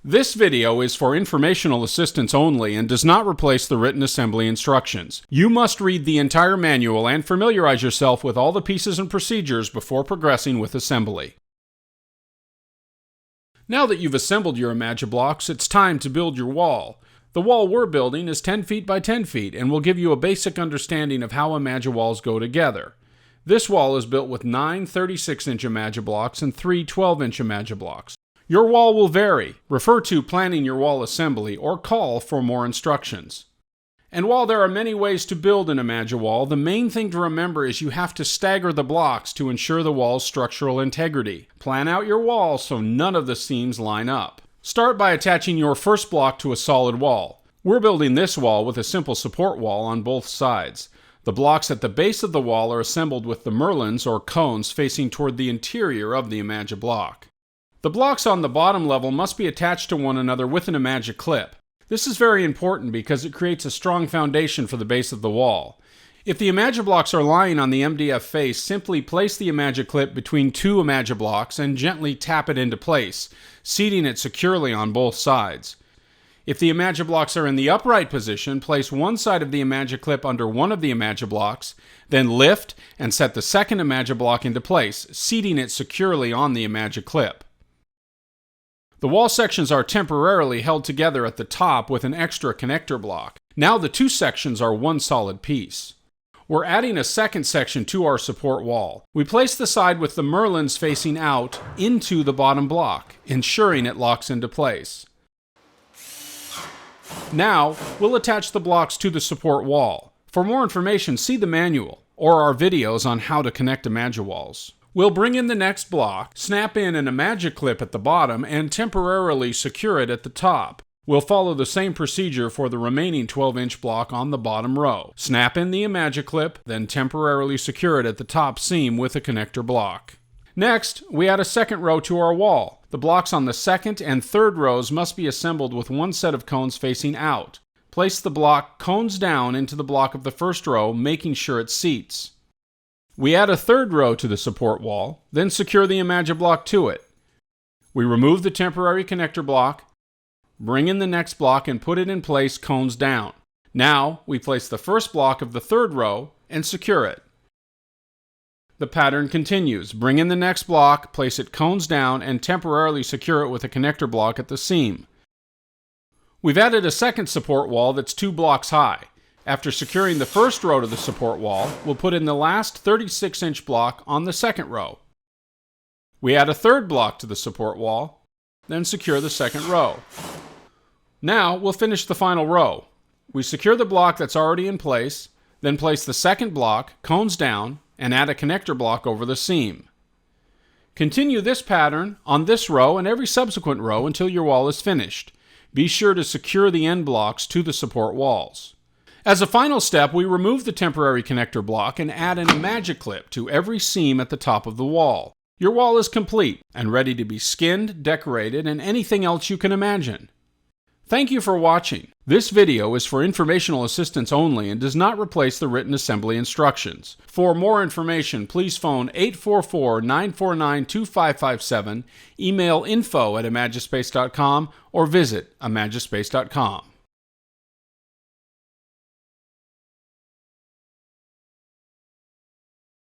This video is for informational assistance only and does not replace the written assembly instructions. You must read the entire manual and familiarize yourself with all the pieces and procedures before progressing with assembly. Now that you've assembled your Imagiblocks, it's time to build your wall. The wall we're building is 10 feet by 10 feet and will give you a basic understanding of how Imagibloks go together. This wall is built with 9 36-inch Imagiblocks and 3 12-inch Imagiblocks. Your wall will vary. Refer to Planning Your Wall Assembly or call for more instructions. And while there are many ways to build an Imagiblock, the main thing to remember is you have to stagger the blocks to ensure the wall's structural integrity. Plan out your wall so none of the seams line up. Start by attaching your first block to a solid wall. We're building this wall with a simple support wall on both sides. The blocks at the base of the wall are assembled with the merlons or cones facing toward the interior of the Imagiblock. The blocks on the bottom level must be attached to one another with an Imagiclip. This is very important because it creates a strong foundation for the base of the wall. If the Imagiblocks are lying on the MDF face, simply place the Imagiclip between two Imagiblocks and gently tap it into place, seating it securely on both sides. If the Imagiblocks are in the upright position, place one side of the Imagiclip under one of the Imagiblocks, then lift and set the second Imagiblock into place, seating it securely on the Imagiclip. The wall sections are temporarily held together at the top with an extra connector block. Now the two sections are one solid piece. We're adding a second section to our support wall. We place the side with the merlons facing out into the bottom block, ensuring it locks into place. Now, we'll attach the blocks to the support wall. For more information, see the manual or our videos on how to connect Imagibloks. We'll bring in the next block, snap in an Imagiclip at the bottom, and temporarily secure it at the top. We'll follow the same procedure for the remaining 12-inch block on the bottom row. Snap in the Imagiclip, then temporarily secure it at the top seam with a connector block. Next, we add a second row to our wall. The blocks on the second and third rows must be assembled with one set of cones facing out. Place the block cones down into the block of the first row, making sure it seats. We add a third row to the support wall, then secure the Imagiblock to it. We remove the temporary connector block, bring in the next block and put it in place cones down. Now, we place the first block of the third row and secure it. The pattern continues. Bring in the next block, place it cones down, and temporarily secure it with a connector block at the seam. We've added a second support wall that's 2 blocks high. After securing the first row to the support wall, we'll put in the last 36-inch block on the second row. We add a third block to the support wall, then secure the second row. Now we'll finish the final row. We secure the block that's already in place, then place the second block, cones down, and add a connector block over the seam. Continue this pattern on this row and every subsequent row until your wall is finished. Be sure to secure the end blocks to the support walls. As a final step, we remove the temporary connector block and add an Imagiclip to every seam at the top of the wall. Your wall is complete and ready to be skinned, decorated, and anything else you can imagine. Thank you for watching. This video is for informational assistance only and does not replace the written assembly instructions. For more information, please phone 844-949-2557, email info@imagispace.com, or visit imagispace.com.